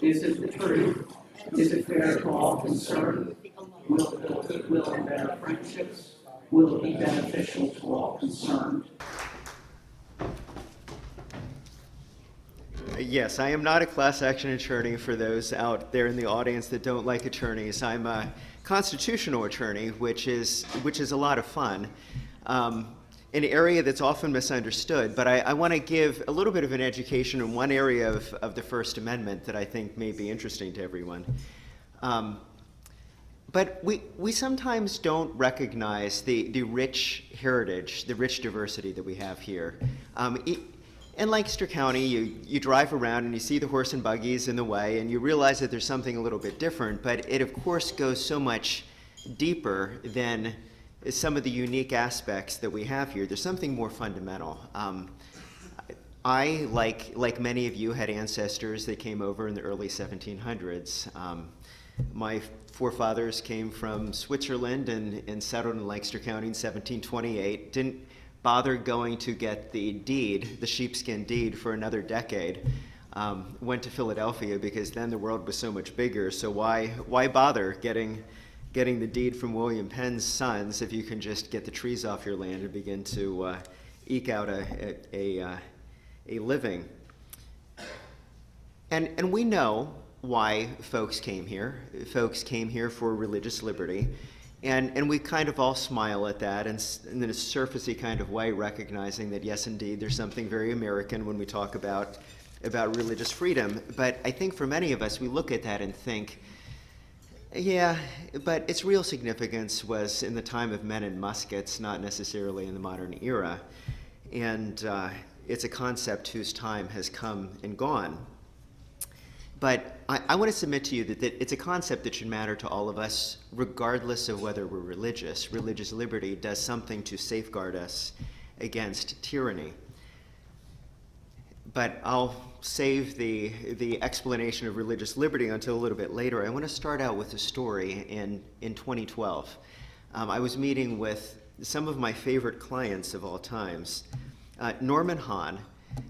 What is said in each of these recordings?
Is it the truth? Is it fair to all concerned? Will it build goodwill and better friendships? Will it be beneficial to all concerned? Yes, I am not a class action attorney for those out there in the audience that don't like attorneys. I'm a constitutional attorney, which is a lot of fun. An area that's often misunderstood, but I want to give a little bit of an education in one area of the First Amendment that I think may be interesting to everyone. But we sometimes don't recognize the rich heritage, the rich diversity that we have here. In Lancaster County, you drive around and you see the horse and buggies in the way, and you realize that there's something a little bit different, but it of course goes so much deeper than some of the unique aspects that we have here. There's something more fundamental. I, like many of you, had ancestors that came over in the early 1700s. My forefathers came from Switzerland and settled in Lancaster County in 1728. Didn't bother going to get the deed, the sheepskin deed, for another decade. Went to Philadelphia because then the world was so much bigger. So why bother getting the deed from William Penn's sons if you can just get the trees off your land and begin to eke out a living? And we know why folks came here. Folks came here for religious liberty. And we kind of all smile at that and in a surfacey kind of way, recognizing that, yes, indeed, there's something very American when we talk about religious freedom. But I think for many of us, we look at that and think, yeah, but its real significance was in the time of men and muskets, not necessarily in the modern era. And it's a concept whose time has come and gone. But I want to submit to you that it's a concept that should matter to all of us, regardless of whether we're religious. Religious liberty does something to safeguard us against tyranny. But I'll save the explanation of religious liberty until a little bit later. I want to start out with a story in 2012. I was meeting with some of my favorite clients of all times. Norman Hahn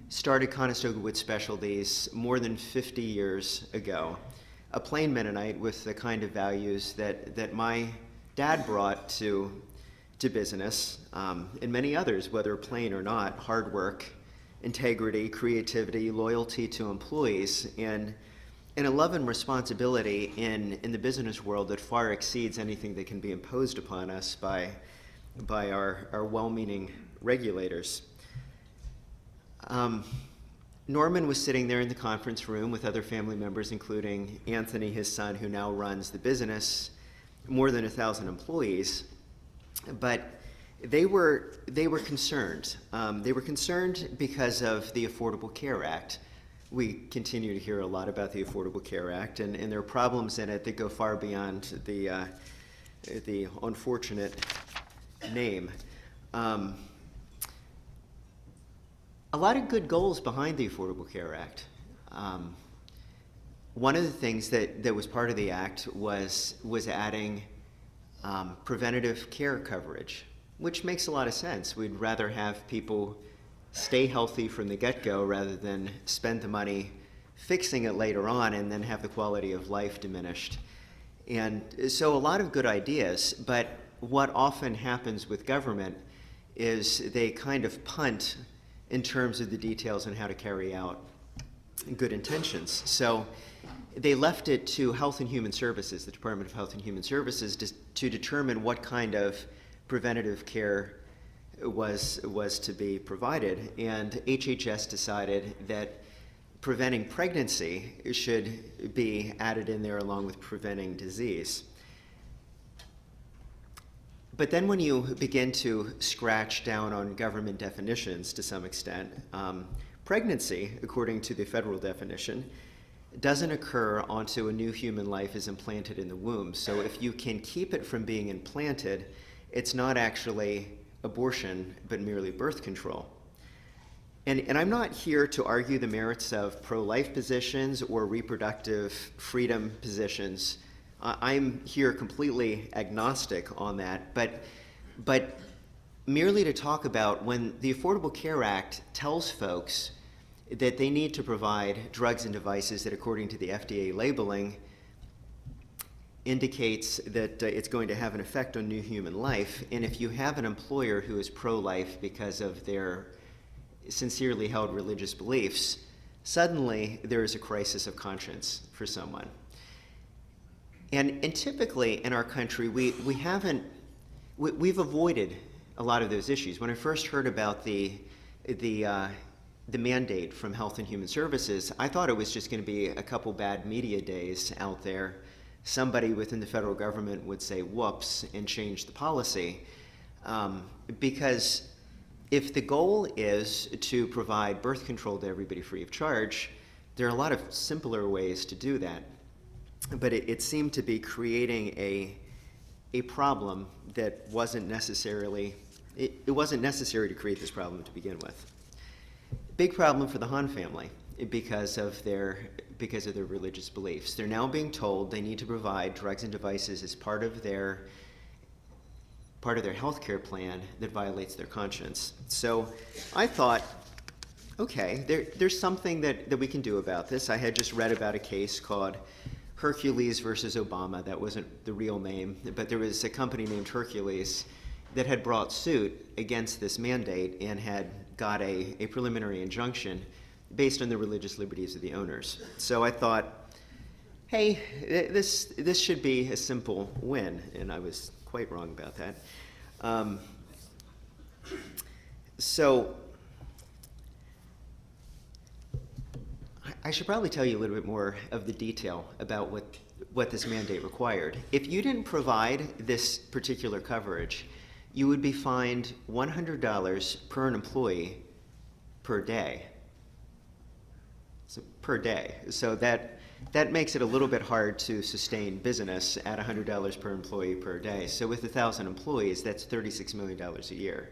started Conestoga Wood Specialties more than 50 years ago. A plain Mennonite with the kind of values that my dad brought to business, and many others, whether plain or not: hard work, integrity, creativity, loyalty to employees, and a love and responsibility in the business world that far exceeds anything that can be imposed upon us by our well-meaning regulators. Norman was sitting there in the conference room with other family members, including Anthony, his son, who now runs the business, more than 1,000 employees. But they were concerned. They were concerned because of the Affordable Care Act. We continue to hear a lot about the Affordable Care Act, and there are problems in it that go far beyond the unfortunate name. A lot of good goals behind the Affordable Care Act. One of the things that was part of the act was adding preventative care coverage, which makes a lot of sense. We'd rather have people stay healthy from the get-go rather than spend the money fixing it later on and then have the quality of life diminished. And so a lot of good ideas, but what often happens with government is they kind of punt in terms of the details on how to carry out good intentions. So they left it to Health and Human Services, the Department of Health and Human Services, to determine what kind of preventative care was to be provided. And HHS decided that preventing pregnancy should be added in there along with preventing disease. But then when you begin to scratch down on government definitions to some extent, pregnancy, according to the federal definition, doesn't occur until a new human life is implanted in the womb. So if you can keep it from being implanted, it's not actually abortion, but merely birth control. And I'm not here to argue the merits of pro-life positions or reproductive freedom positions. I'm here completely agnostic on that, but merely to talk about when the Affordable Care Act tells folks that they need to provide drugs and devices that, according to the FDA labeling, indicates that it's going to have an effect on new human life. And if you have an employer who is pro-life because of their sincerely held religious beliefs, suddenly there is a crisis of conscience for someone. And typically in our country, we've avoided a lot of those issues. When I first heard about the mandate from Health and Human Services, I thought it was just going to be a couple bad media days out there. Somebody within the federal government would say whoops and change the policy. Because if the goal is to provide birth control to everybody free of charge, there are a lot of simpler ways to do that. But it seemed to be creating a problem that wasn't necessarily, it wasn't necessary to create this problem to begin with. Big problem for the Hahn family because of their religious beliefs. They're now being told they need to provide drugs and devices as part of their health care plan that violates their conscience. So I thought, okay, there's something that we can do about this. I had just read about a case called Hercules versus Obama. That wasn't the real name, but there was a company named Hercules that had brought suit against this mandate and had got a preliminary injunction based on the religious liberties of the owners. So I thought, hey, this should be a simple win, and I was quite wrong about that. So I should probably tell you a little bit more of the detail about what this mandate required. If you didn't provide this particular coverage, you would be fined $100 per an employee per day. So per day. So that makes it a little bit hard to sustain business at $100 per employee per day. So with 1,000 employees, that's $36 million a year.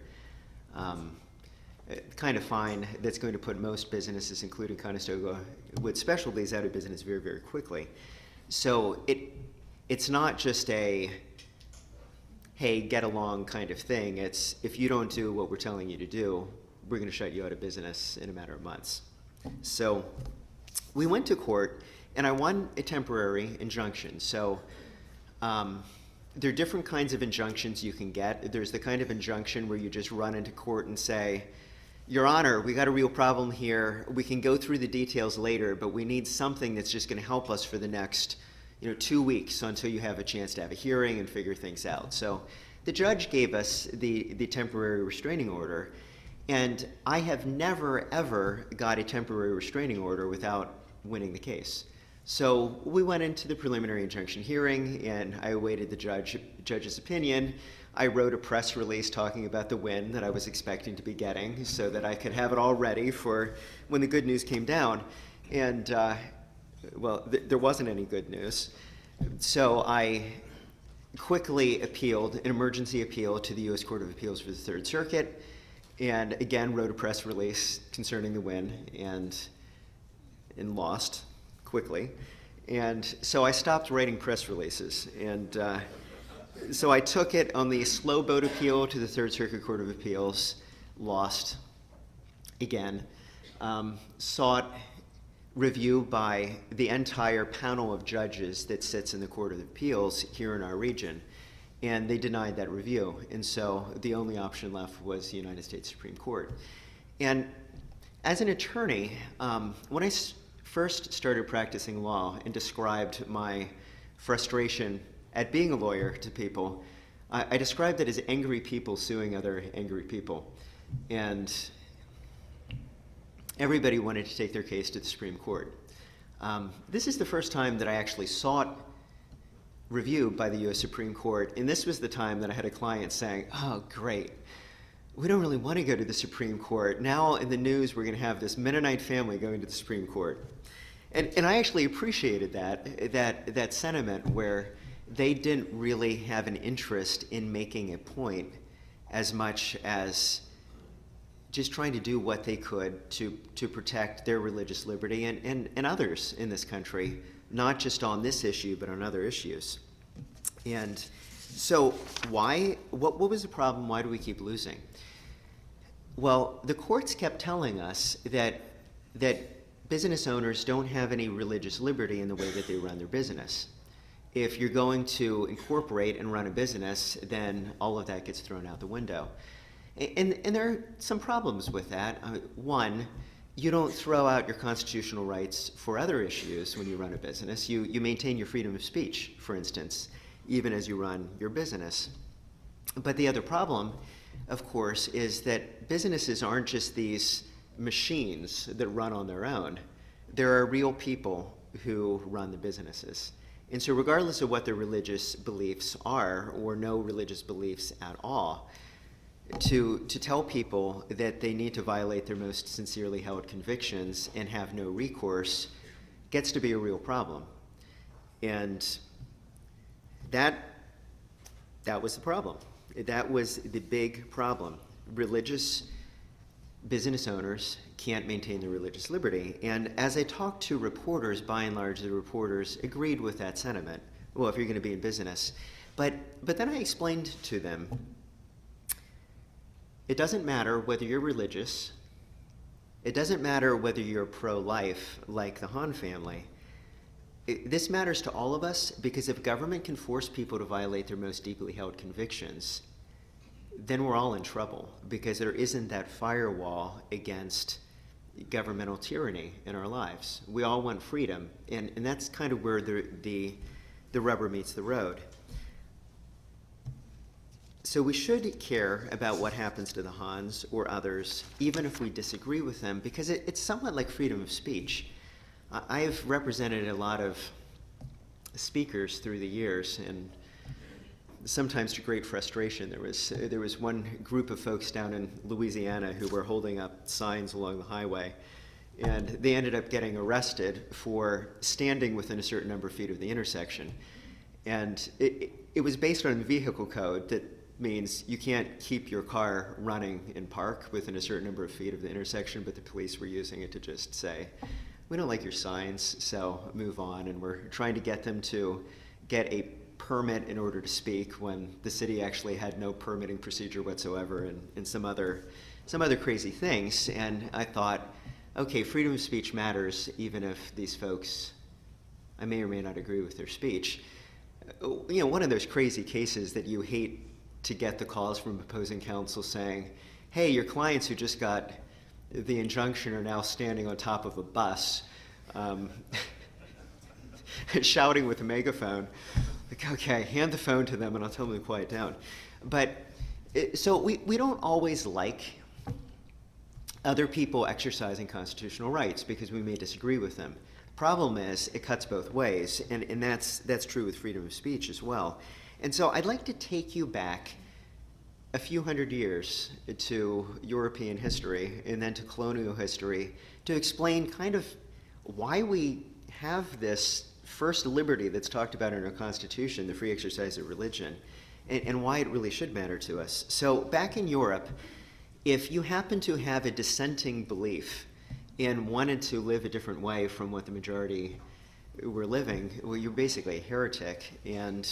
Kind of fine that's going to put most businesses, including Conestoga Wood Specialties, out of business very, very quickly. So it's not just a, hey, get along kind of thing. It's, if you don't do what we're telling you to do, we're going to shut you out of business in a matter of months. So we went to court, and I won a temporary injunction. So there are different kinds of injunctions you can get. There's the kind of injunction where you just run into court and say, Your Honor, we got a real problem here. We can go through the details later, but we need something that's just going to help us for the next 2 weeks until you have a chance to have a hearing and figure things out. So the judge gave us the temporary restraining order, and I have never, ever got a temporary restraining order without winning the case. So we went into the preliminary injunction hearing, and I awaited the judge's opinion. I wrote a press release talking about the win that I was expecting to be getting so that I could have it all ready for when the good news came down. And, there wasn't any good news. So I quickly appealed, an emergency appeal to the U.S. Court of Appeals for the Third Circuit, and again wrote a press release concerning the win and lost quickly. And so I stopped writing press releases. And so I took it on the slow boat appeal to the Third Circuit Court of Appeals, lost again, sought review by the entire panel of judges that sits in the Court of Appeals here in our region, and they denied that review. And so the only option left was the United States Supreme Court. And as an attorney, when I first started practicing law and described my frustration at being a lawyer to people, I described it as angry people suing other angry people. And everybody wanted to take their case to the Supreme Court. This is the first time that I actually sought review by the U.S. Supreme Court, and this was the time that I had a client saying, oh, great, we don't really want to go to the Supreme Court. Now in the news we're going to have this Mennonite family going to the Supreme Court. And I actually appreciated that sentiment where they didn't really have an interest in making a point as much as just trying to do what they could to protect their religious liberty and others in this country, not just on this issue, but on other issues. And so what was the problem? Why do we keep losing? Well, the courts kept telling us that that business owners don't have any religious liberty in the way that they run their business. If you're going to incorporate and run a business, then all of that gets thrown out the window. And there are some problems with that. One, you don't throw out your constitutional rights for other issues when you run a business. You maintain your freedom of speech, for instance, even as you run your business. But the other problem, of course, is that businesses aren't just these machines that run on their own. There are real people who run the businesses. And so regardless of what their religious beliefs are, or no religious beliefs at all, to tell people that they need to violate their most sincerely held convictions and have no recourse gets to be a real problem. And that was the problem. That was the big problem. Religious business owners can't maintain their religious liberty. And as I talked to reporters, by and large, the reporters agreed with that sentiment. Well, if you're going to be in business. But then I explained to them, it doesn't matter whether you're religious. It doesn't matter whether you're pro-life, like the Hahn family. This matters to all of us because if government can force people to violate their most deeply held convictions, then we're all in trouble because there isn't that firewall against governmental tyranny in our lives. We all want freedom, and that's kind of where the rubber meets the road. So we should care about what happens to the Hahns or others, even if we disagree with them, because it's somewhat like freedom of speech. I've represented a lot of speakers through the years, and sometimes to great frustration. There was one group of folks down in Louisiana who were holding up signs along the highway, and they ended up getting arrested for standing within a certain number of feet of the intersection. And it was based on a vehicle code that means you can't keep your car running in park within a certain number of feet of the intersection, but the police were using it to just say, we don't like your signs, so move on. And we're trying to get them to get a permit in order to speak when the city actually had no permitting procedure whatsoever, and some other crazy things. And I thought, okay, freedom of speech matters even if these folks, I may or may not agree with their speech. You know, one of those crazy cases that you hate to get the calls from opposing counsel saying, hey, your clients who just got the injunction are now standing on top of a bus, shouting with a megaphone. Like, okay, hand the phone to them and I'll tell them to quiet down. But so we don't always like other people exercising constitutional rights because we may disagree with them. Problem is, it cuts both ways, and that's true with freedom of speech as well. And so I'd like to take you back a few hundred years to European history and then to colonial history to explain kind of why we have this first liberty that's talked about in our Constitution, the free exercise of religion, and why it really should matter to us. So back in Europe, if you happen to have a dissenting belief and wanted to live a different way from what the majority were living, well, you're basically a heretic. And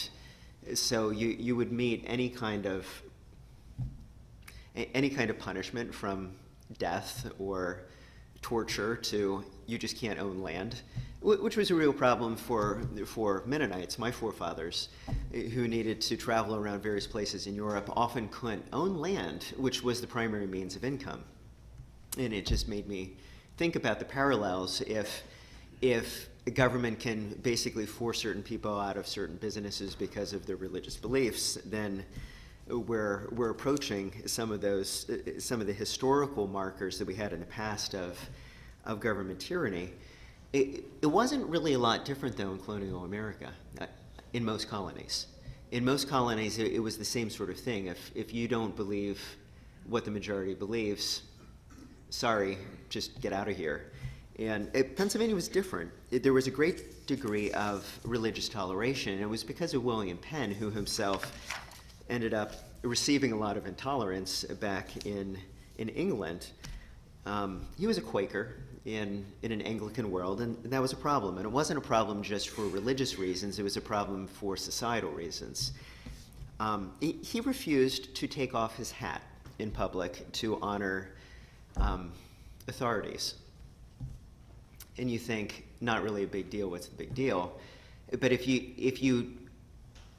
so you would meet any kind of punishment, from death or torture to you just can't own land, which was a real problem for Mennonites, my forefathers, who needed to travel around various places in Europe, often couldn't own land, which was the primary means of income. And it just made me think about the parallels. If the government can basically force certain people out of certain businesses because of their religious beliefs, then we're approaching some of the historical markers that we had in the past of government tyranny. It wasn't really a lot different though in colonial America, in most colonies. In most colonies, it was the same sort of thing. If you don't believe what the majority believes, sorry, just get out of here. And Pennsylvania was different. There was a great degree of religious toleration, and it was because of William Penn, who himself ended up receiving a lot of intolerance back in England. He was a Quaker in an Anglican world, and that was a problem. And it wasn't a problem just for religious reasons, it was a problem for societal reasons. He refused to take off his hat in public to honor authorities. and you think, not really a big deal, what's the big deal? But if you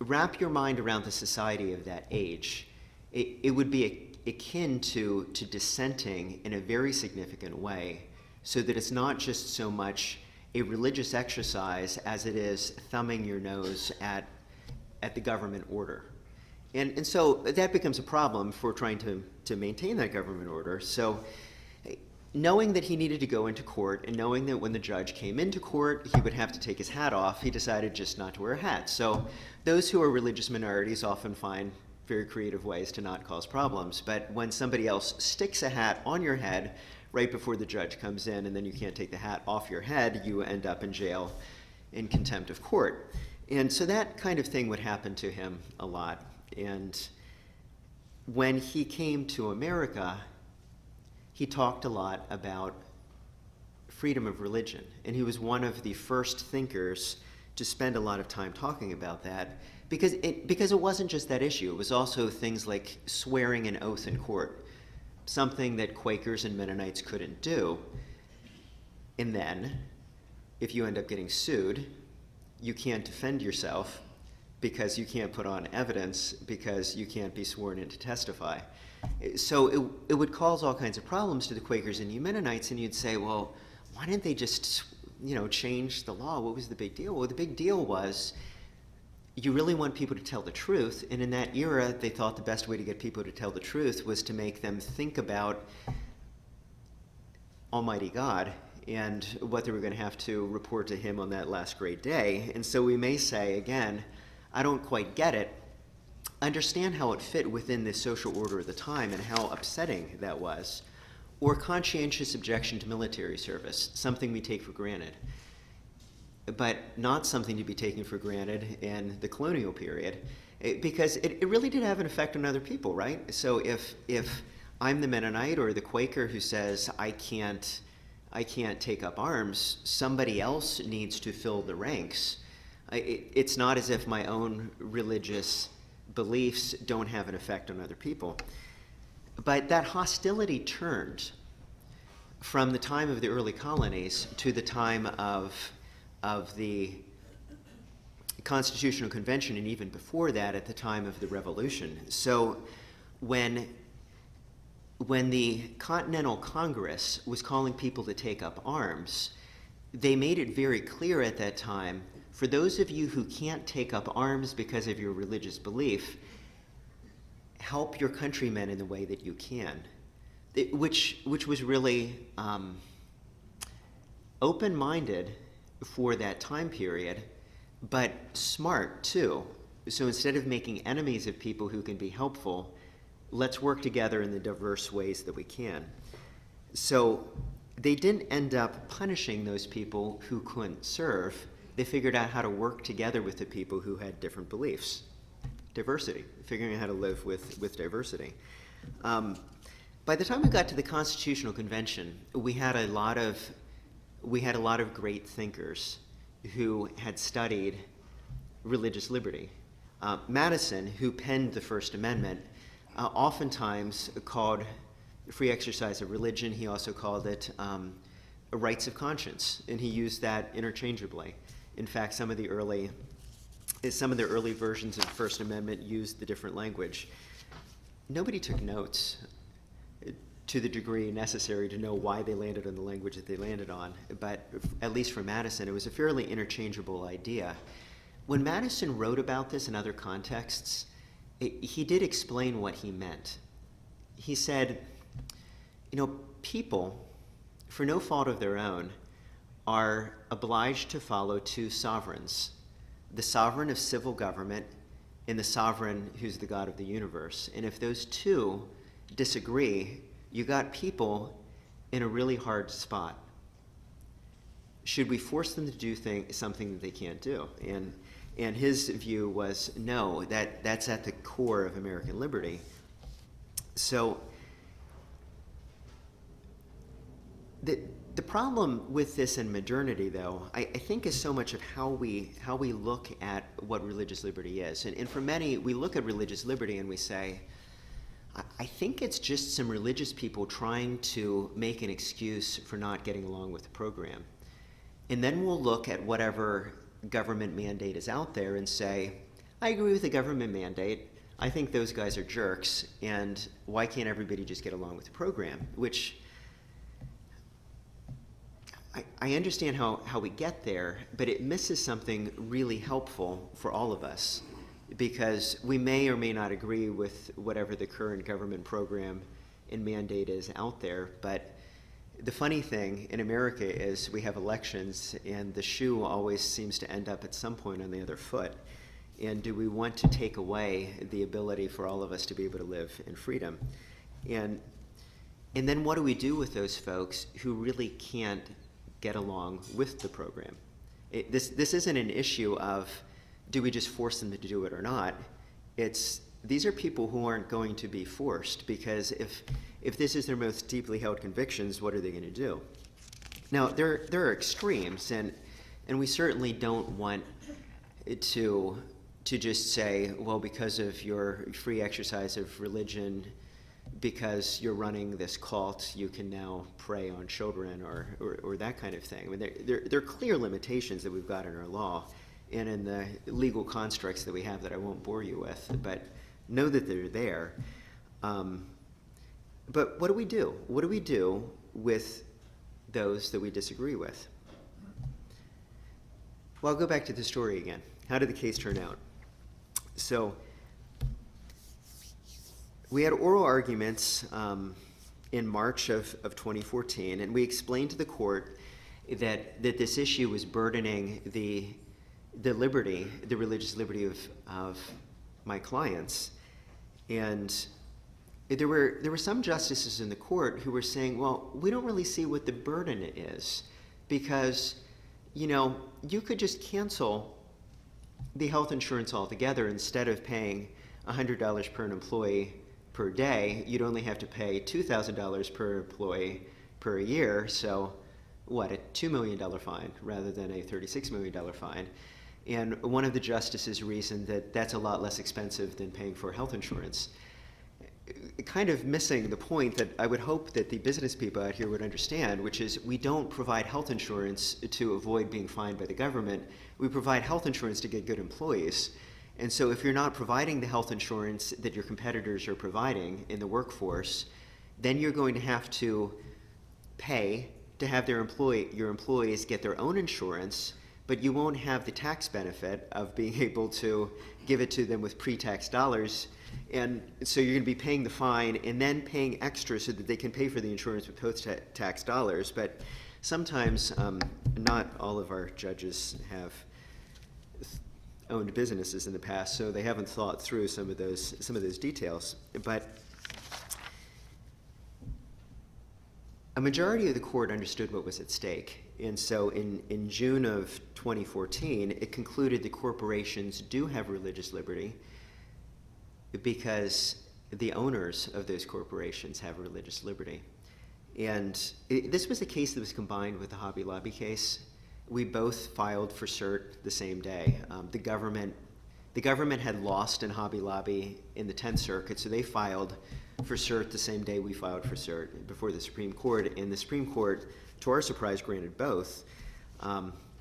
wrap your mind around the society of that age, it would be akin to dissenting in a very significant way, so that it's not just so much a religious exercise as it is thumbing your nose at the government order. And so that becomes a problem for trying to maintain that government order. So knowing that he needed to go into court, and knowing that when the judge came into court, he would have to take his hat off, he decided just not to wear a hat. So those who are religious minorities often find very creative ways to not cause problems. But when somebody else sticks a hat on your head right before the judge comes in, and then you can't take the hat off your head, you end up in jail in contempt of court. And so that kind of thing would happen to him a lot. And when he came to America, he talked a lot about freedom of religion. And he was one of the first thinkers to spend a lot of time talking about that, because it wasn't just that issue. It was also things like swearing an oath in court, something that Quakers and Mennonites couldn't do. And then, if you end up getting sued, you can't defend yourself because you can't put on evidence, because you can't be sworn in to testify. So it would cause all kinds of problems to the Quakers and you Mennonites, and you'd say, well, why didn't they just, change the law? What was the big deal? Well, the big deal was you really want people to tell the truth, and in that era, they thought the best way to get people to tell the truth was to make them think about Almighty God and what they were going to have to report to him on that last great day. And so we may say, again, I don't quite get it. Understand how it fit within the social order of the time and how upsetting that was. Or conscientious objection to military service, something we take for granted, but not something to be taken for granted in the colonial period, because it really did have an effect on other people, right? So if I'm the Mennonite or the Quaker who says I can't take up arms, somebody else needs to fill the ranks. It's not as if my own religious beliefs don't have an effect on other people. But that hostility turned from the time of the early colonies to the time of the Constitutional Convention, and even before that, at the time of the Revolution. So when the Continental Congress was calling people to take up arms, they made it very clear at that time, for those of you who can't take up arms because of your religious belief, help your countrymen in the way that you can, which was really open-minded for that time period, but smart too. So instead of making enemies of people who can be helpful, let's work together in the diverse ways that we can. So they didn't end up punishing those people who couldn't serve. They figured out how to work together with the people who had different beliefs. Diversity, figuring out how to live with diversity. By the time we got to the Constitutional Convention, we had a lot of great thinkers who had studied religious liberty. Madison, who penned the First Amendment, oftentimes called free exercise of religion. He also called it rights of conscience, and he used that interchangeably. In fact, some of the early versions of the First Amendment used the different language. Nobody took notes to the degree necessary to know why they landed on the language that they landed on, but at least for Madison, it was a fairly interchangeable idea. When Madison wrote about this in other contexts, he did explain what he meant. He said, people, for no fault of their own, are obliged to follow two sovereigns, the sovereign of civil government and the sovereign who's the God of the universe. And if those two disagree, you got people in a really hard spot. Should we force them to do something that they can't do? And his view was, no, that's at the core of American liberty. So the problem with this in modernity, though, I think is so much of how we look at what religious liberty is. And for many, we look at religious liberty and we say, I think it's just some religious people trying to make an excuse for not getting along with the program. And then we'll look at whatever government mandate is out there and say, I agree with the government mandate. I think those guys are jerks, and why can't everybody just get along with the program? Which I understand how we get there, but it misses something really helpful for all of us, because we may or may not agree with whatever the current government program and mandate is out there, but the funny thing in America is we have elections, and the shoe always seems to end up at some point on the other foot. And do we want to take away the ability for all of us to be able to live in freedom? And then what do we do with those folks who really can't get along with the program? This isn't an issue of do we just force them to do it or not. These are people who aren't going to be forced, because if this is their most deeply held convictions, what are they going to do? Now, there are extremes, and we certainly don't want to just say, well, because of your free exercise of religion, because you're running this cult, you can now prey on children or that kind of thing. I mean, there are clear limitations that we've got in our law and in the legal constructs that we have that I won't bore you with, but know that they're there. But what do we do? What do we do with those that we disagree with? Well, I'll go back to the story again. How did the case turn out? So we had oral arguments in March of 2014, and we explained to the court that this issue was burdening the liberty, the religious liberty of my clients. And there were some justices in the court who were saying, well, we don't really see what the burden is, because, you could just cancel the health insurance altogether. Instead of paying $100 per employee per day, you'd only have to pay $2,000 per employee per year. So what, a $2 million fine rather than a $36 million fine. And one of the justices reasoned that that's a lot less expensive than paying for health insurance. Kind of missing the point that I would hope that the business people out here would understand, which is we don't provide health insurance to avoid being fined by the government. We provide health insurance to get good employees. And so if you're not providing the health insurance that your competitors are providing in the workforce, then you're going to have to pay to have your employees get their own insurance, but you won't have the tax benefit of being able to give it to them with pre-tax dollars. And so you're going to be paying the fine and then paying extra so that they can pay for the insurance with post-tax dollars. But sometimes not all of our judges have owned businesses in the past, so they haven't thought through some of those details. But a majority of the court understood what was at stake. And so in June of 2014, it concluded that corporations do have religious liberty because the owners of those corporations have religious liberty. And this was a case that was combined with the Hobby Lobby case. We both filed for cert the same day. The government had lost in Hobby Lobby in the 10th Circuit, so they filed for cert the same day we filed for cert before the Supreme Court, and the Supreme Court, to our surprise, granted both.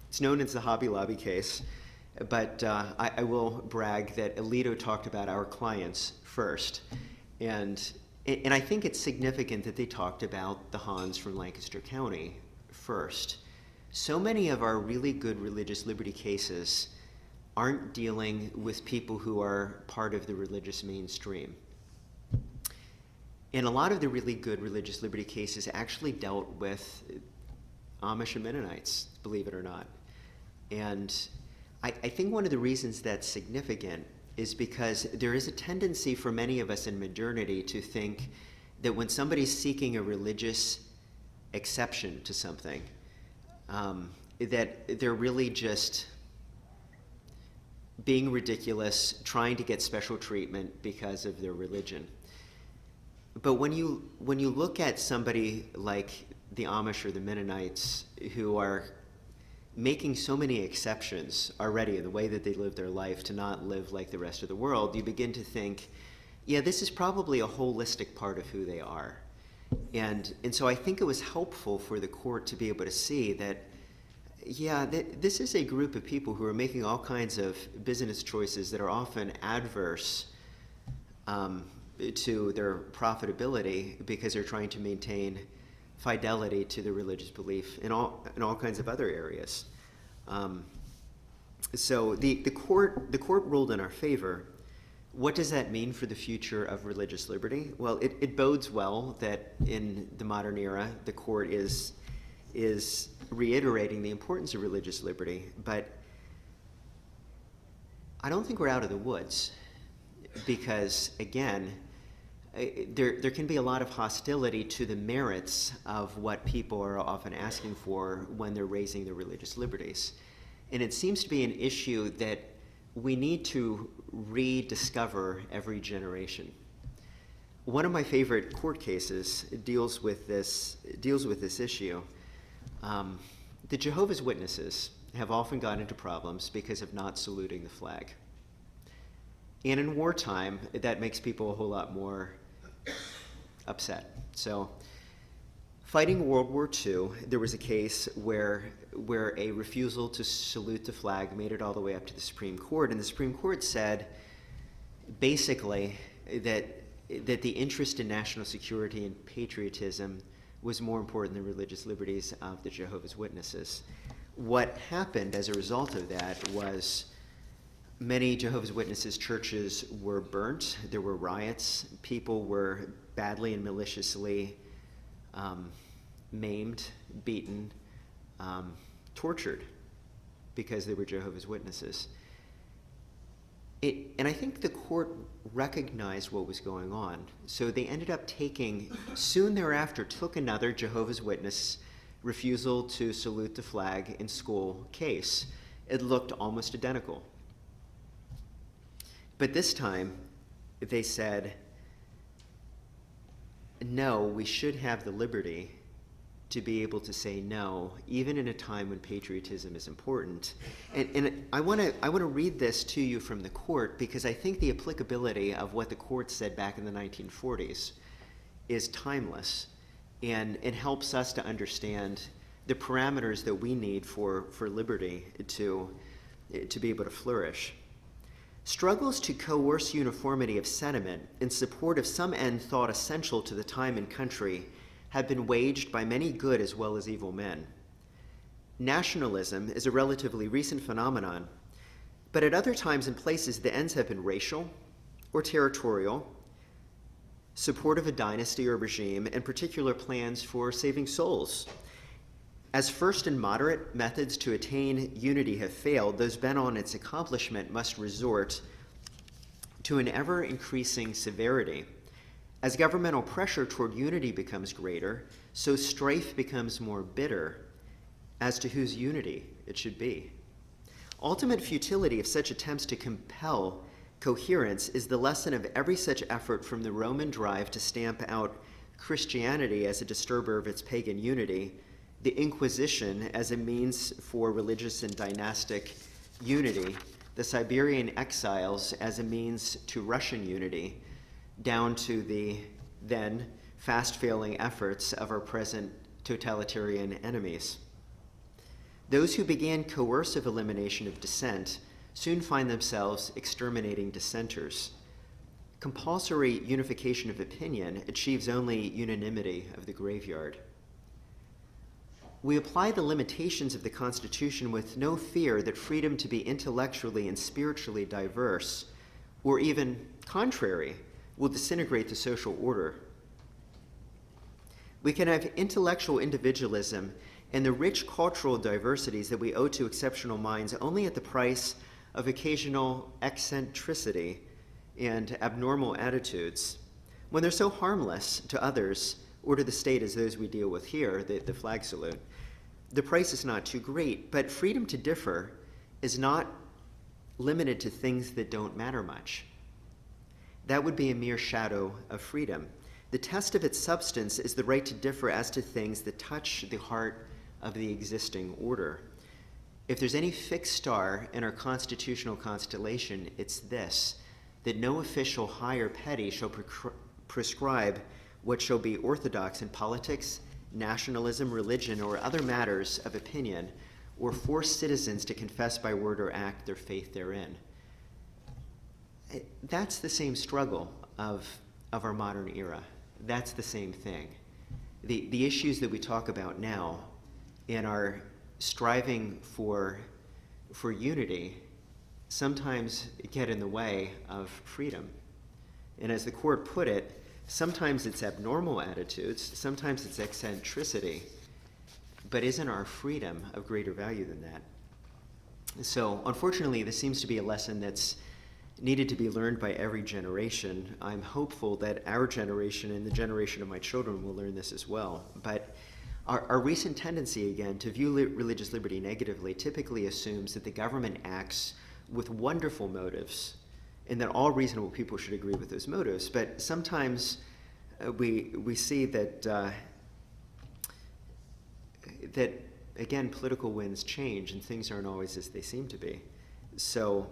It's known as the Hobby Lobby case, but I will brag that Alito talked about our clients first, and I think it's significant that they talked about the Hans from Lancaster County first. So many of our really good religious liberty cases aren't dealing with people who are part of the religious mainstream. And a lot of the really good religious liberty cases actually dealt with Amish and Mennonites, believe it or not. And I think one of the reasons that's significant is because there is a tendency for many of us in modernity to think that when somebody's seeking a religious exception to something, that they're really just being ridiculous, trying to get special treatment because of their religion. But when you look at somebody like the Amish or the Mennonites, who are making so many exceptions already in the way that they live their life to not live like the rest of the world, you begin to think, yeah, this is probably a holistic part of who they are. And so I think it was helpful for the court to be able to see that Yeah, this is a group of people who are making all kinds of business choices that are often adverse to their profitability because they're trying to maintain fidelity to their religious belief in all kinds of other areas. So the court ruled in our favor. What does that mean for the future of religious liberty? Well, it bodes well that in the modern era, the court is reiterating the importance of religious liberty, but I don't think we're out of the woods because, again, there can be a lot of hostility to the merits of what people are often asking for when they're raising their religious liberties. And it seems to be an issue that we need to rediscover every generation. One of my favorite court cases deals with this issue. The Jehovah's Witnesses have often got into problems because of not saluting the flag. And in wartime, that makes people a whole lot more upset. So, fighting World War II, there was a case where a refusal to salute the flag made it all the way up to the Supreme Court, and the Supreme Court said, basically, that the interest in national security and patriotism was more important than religious liberties of the Jehovah's Witnesses. What happened as a result of that was many Jehovah's Witnesses churches were burnt, there were riots, people were badly and maliciously maimed, beaten, tortured because they were Jehovah's Witnesses. And I think the court recognized what was going on. So they ended up soon thereafter, took another Jehovah's Witness refusal to salute the flag in school case. It looked almost identical. But this time, they said, no, we should have the liberty to be able to say no, even in a time when patriotism is important. And I want to read this to you from the court because I think the applicability of what the court said back in the 1940s is timeless, and it helps us to understand the parameters that we need for liberty to be able to flourish. Struggles to coerce uniformity of sentiment in support of some end thought essential to the time and country have been waged by many good as well as evil men. Nationalism is a relatively recent phenomenon, but at other times and places the ends have been racial or territorial, support of a dynasty or regime, and particular plans for saving souls. As first and moderate methods to attain unity have failed, those bent on its accomplishment must resort to an ever-increasing severity. As governmental pressure toward unity becomes greater, so strife becomes more bitter as to whose unity it should be. Ultimate futility of such attempts to compel coherence is the lesson of every such effort, from the Roman drive to stamp out Christianity as a disturber of its pagan unity, the Inquisition as a means for religious and dynastic unity, the Siberian exiles as a means to Russian unity, down to the then fast-failing efforts of our present totalitarian enemies. Those who began coercive elimination of dissent soon find themselves exterminating dissenters. Compulsory unification of opinion achieves only unanimity of the graveyard. We apply the limitations of the Constitution with no fear that freedom to be intellectually and spiritually diverse, or even contrary, will disintegrate the social order. We can have intellectual individualism and the rich cultural diversities that we owe to exceptional minds only at the price of occasional eccentricity and abnormal attitudes, when they're so harmless to others or to the state as those we deal with here, the flag salute. The price is not too great, but freedom to differ is not limited to things that don't matter much. That would be a mere shadow of freedom. The test of its substance is the right to differ as to things that touch the heart of the existing order. If there's any fixed star in our constitutional constellation, it's this, that no official, high or petty, shall prescribe what shall be orthodox in politics, nationalism, religion, or other matters of opinion, or force citizens to confess by word or act their faith therein. That's the same struggle of our modern era. That's the same thing. The issues that we talk about now in our striving for unity sometimes get in the way of freedom. And as the court put it, sometimes it's abnormal attitudes, sometimes it's eccentricity, but isn't our freedom of greater value than that? So unfortunately, this seems to be a lesson that's needed to be learned by every generation. I'm hopeful that our generation and the generation of my children will learn this as well. But our recent tendency, again, to view religious liberty negatively typically assumes that the government acts with wonderful motives and that all reasonable people should agree with those motives. But sometimes we see that again, political winds change and things aren't always as they seem to be. So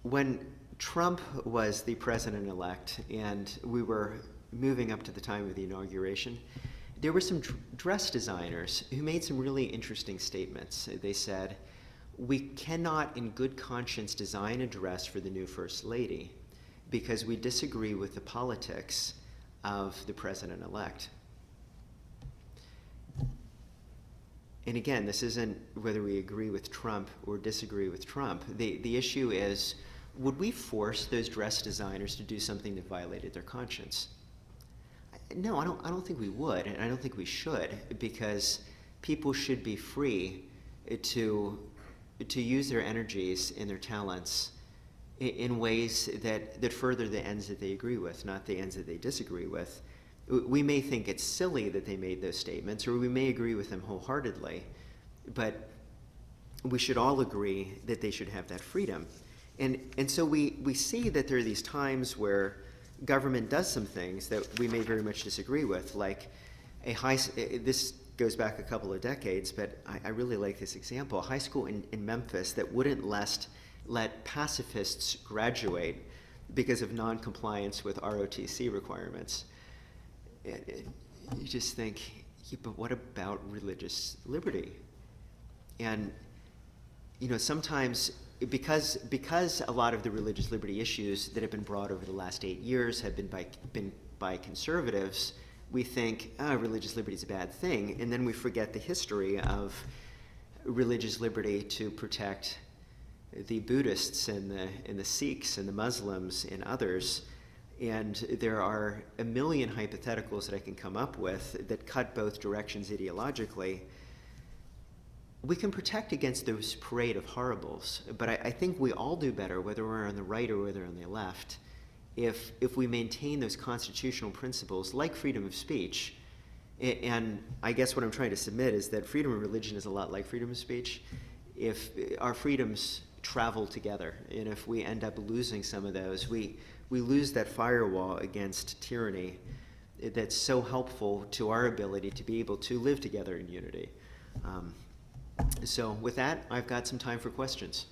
when Trump was the president-elect and we were moving up to the time of the inauguration, there were some dress designers who made some really interesting statements. They said, "We cannot in good conscience design a dress for the new First Lady because we disagree with the politics of the president-elect." And again, this isn't whether we agree with Trump or disagree with Trump. The issue is, would we force those dress designers to do something that violated their conscience? No, I don't think we would, and I don't think we should, because people should be free to use their energies and their talents in ways that further the ends that they agree with, not the ends that they disagree with. We may think it's silly that they made those statements, or we may agree with them wholeheartedly, but we should all agree that they should have that freedom. And so we see that there are these times where government does some things that we may very much disagree with, like this goes back a couple of decades, but I really like this example. A high school in Memphis that wouldn't let pacifists graduate because of non-compliance with ROTC requirements. You just think, yeah, but what about religious liberty? And sometimes because a lot of the religious liberty issues that have been brought over the last 8 years have been by conservatives, we think, religious liberty is a bad thing, and then we forget the history of religious liberty to protect the Buddhists and the Sikhs and the Muslims and others. And there are a million hypotheticals that I can come up with that cut both directions ideologically. We can protect against this parade of horribles, but I think we all do better, whether we're on the right or whether we're on the left, if we maintain those constitutional principles like freedom of speech. And I guess what I'm trying to submit is that freedom of religion is a lot like freedom of speech. If our freedoms travel together, and if we end up losing some of those, we lose that firewall against tyranny that's so helpful to our ability to be able to live together in unity. So with that, I've got some time for questions.